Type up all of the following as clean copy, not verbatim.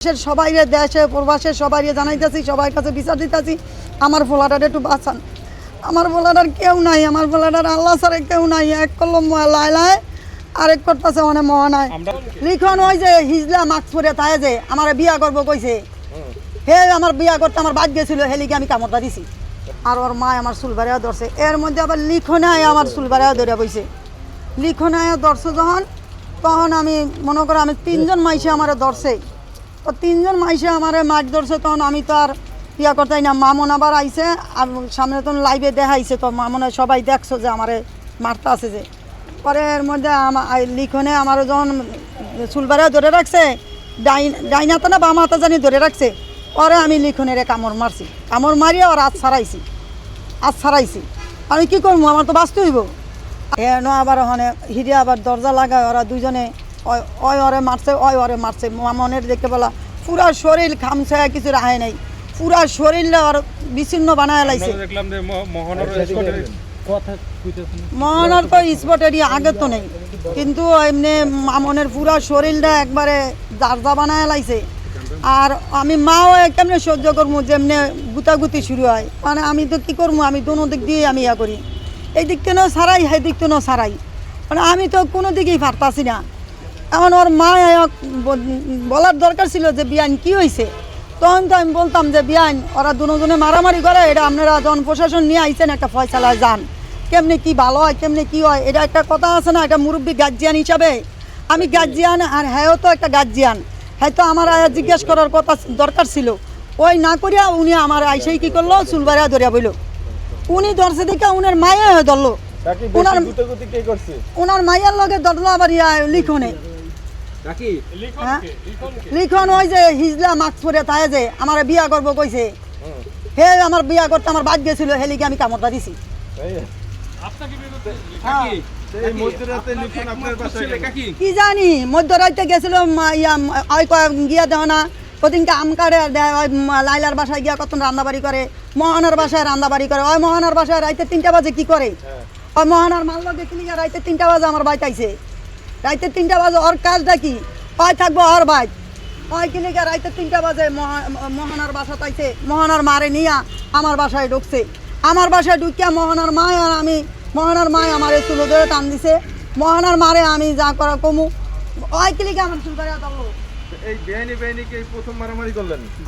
সবাই দেশে প্রবাসে সবাই জানাইতেছি, সবার কাছে বিচার দিতেছি, আমার পোলাটার একটু বাঁচান। আমার পোলাটার কেউ নাই, আমার পোলাটার আল্লাহ ছাড়া কেউ নাই। এক কলম লাইলায় আরেক করতেছে অনেক মহানায় লিখন ওই যে হিজলা মাস্ক পরে তাই যে আমার বিয়া করবো কইছে, হে আমার বিয়া করতে আমার বাদ গেছিল, হেলিকে আমি কামড়টা দিছি। আর ওর মা আমার চুল বাড়িয়া ধরছে, এর মধ্যে আবার লিখনায় আমার চুল বাড়িয়া ধরে বইছে। লিখনায় ধরছে যখন, তখন আমি মনে করো আমি তিনজন মাইসে আমার ধরছে, তো তিনজন মাইসে আমার মাঠ ধরছে। তখন আমি তো আর ইয়া করতাই না। মামন আবার আইসে, আর সামনে তখন লাইভে দেখাইছে, তো মামনে সবাই দেখছো যে আমার মারটা আছে যে। পরে এর মধ্যে লিখনে আমার যখন চুলবারে ধরে রাখছে, ডাইন হাতে না বাম হাতে জানি ধরে রাখছে, পরে আমি লিখনের কামড় মারছি, কামড় মারিয়ে ওর হাত ছাড়াইছি। আমি কি করবো, আমার তো বাঁচতে হইব। এন আবার ওখানে হিরে আবার দরজা লাগায়, ওরা দুজনে ওই ওরে মারছে। মামনের দেখতে পেলা পুরা শরীর খামছে, কিছু রাহে নাই, পুরা শরীরটা আর বিচ্ছিন্ন বানায় লাইছে। মহানার তো স্পটেরই আগে তো নেই, কিন্তু এমনি মামনের পুরা শরীরটা একবারে জারজা বানায় লাইছে। আর আমি মাও কেমনে সহ্য করবো, যেমনি গুতাগুতি শুরু হয়, মানে আমি তো কি করবো, আমি দোনো দিক দিয়ে আমি ইয়া করি, এই দিক থেকেও সারাই, সেই দিক থেকেও সারাই, মানে আমি তো কোনো দিকেই পারতাছি না। এখন ওর মা বলার দরকার ছিল যে বিয়ান কি হয়েছে, তখন তো আমি বলতাম যে বিয়ান ওরা দুজনে মারামারি করে, এটা আপনারা যখন প্রশাসন নিয়ে আইছেন একটা ফয়সালায় যান, কেমনে কি ভালো হয় কেমনে কি হয়, এটা একটা কথা আছে না, এটা মুরব্বী গার্জিয়ান হিসাবে আমি গার্জিয়ান, আর হ্যাঁ তো একটা গার্জিয়ান, হ্যাঁ তো আমার জিজ্ঞেস করার কথা দরকার ছিল। ওই না করিয়া উনি আমার আইসেই কি করলো, চুলবাড়িয়া ধরিয়া বইল। উনি ধরছে দেখে উনার মায়া হয়ে ধরলো, ওনার মাইয়ার লগে ধরলো আবার লিখনে। লিখন ওই যে হিজলা মাস্ক পরে তাই যে আমার বিয়া করবো কইছে, হে আমার বিয়া করতে আমার বাদ গেছিল, হেলিকে আমি কামড়টা দিছি। কি জানি মধ্যরাতে গেছিল গিয়া দেও না, ওদিনকে আম কাড়ে লাইলার বাসায় গিয়া কত রান্নাবাড়ি করে, মহানার বাসায় রান্নাবাড়ি করে। ওই মহানার বাসায় রাইতে 3টা বাজে কি করে, ওই মহানার মাল লগে কিলিগা রাইতে 3টা বাজে আমার বাইতে আইছে, রাইতে 3টা বাজে ওর কাজটা কি, ওই থাকবো ওর বাইক, ওই কিলিগা রাইতে 3টা বাজে মহানার বাসা তাইছে, মহানার মারে নিয়া আমার বাসায় ঢুকছে। আমার বাসায় ঢুকিয়া মহানার মা আর আমি, মহানার মা আমার চুলো ধরে টান দিছে, মহানার মারে আমি যা করা কমু, ওই কিলিগা আমার চুল ধরে ধরলো।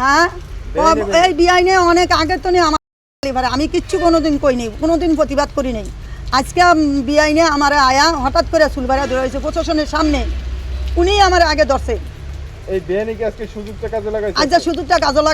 হ্যাঁ, এই বিআইনে অনেক আগে তো নেই আমার, আমি কিচ্ছু কোনোদিন কই নেই, কোনোদিন প্রতিবাদ করি নাই। আজকে বিআইনে আমার আয়া হঠাৎ করে চুলবাড়িয়া ধরে হয়েছে প্রশাসনের সামনে, উনি আমার আগে ধরছে। এই বিআইনে কি আজকে সুযোগটা কাজে লাগাইছে? আচ্ছা সুযোগটা কাজে